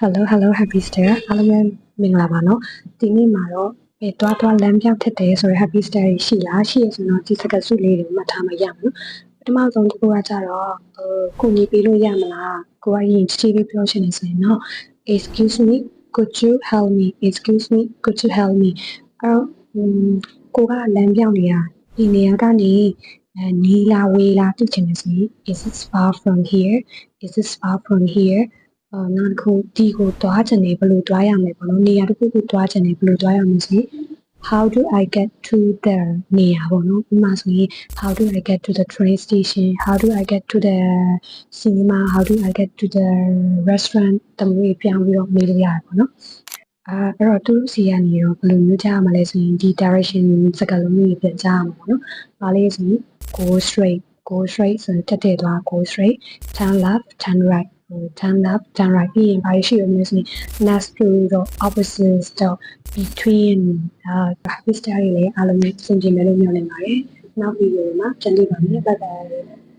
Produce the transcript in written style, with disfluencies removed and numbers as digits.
Hello Happy Star အားလုံးပဲမင်္ဂလာပါနော်ဒီနေ့မှာတော့တွားလမ်းပြောင်းထက်တယ်ဆိုရယ် Happy Star ရှိလားရှိရဆိုတော့ဒီစကားစုလေးတွေမှတ်ထားမှရမှာနော်ပထမဆုံးတစ်ခုကကြတော့ကိုညီပေးလို့ရမလားကိုကရင်ချီးပေးပြောချင်နေဆိုရင်နော် Excuse me could you help me excuse me could you help me ကိုကလမ်းပြောင်းနေတာဒီနေရာကနေနီးလာဝေးလာသိချင်နေဆိုရင် is it far from here is it far from here နောက်တစ်ခုဒီကိုတွားချင်တယ်ဘယ်လိုတွားရမလဲပေါ့နော်နေရာတစ်ခုကိုတွားချင်တယ်ဘယ်လိုတွားရမလဲဆိုရင် how do I get to the နေရာပေါ့နော်ဥပမာဆိုရင် how do I get to the train station how do I get to the cinema how do I get to the restaurant တမျိုးပြောင်းပြီးတော့မေးလို့ရတယ်ပေါ့နော်အဲ့တော့သူတို့စီကနေတော့ဘယ်လိုမျိုးကြားရမလဲဆိုရင်ဒီ direction စကားလုံးတွေပြန်ကြားရမှာပေါ့နော်။ဒါလေးဆိုရင် go straight ဆိုရင်တက်သွား go straight turn left turn right turn left turn right ပြီးရင်ဘာရှိရမလဲဆိုရင် next to တော့ opposite တော့ between happy star တွေလည်းအားလုံးစင်ကြင်မယ်လို့မျှော်လင့်ပါတယ်။နောက်ဗီဒီယိုမှာပြန်တွေ့ပါမယ်။ Bye bye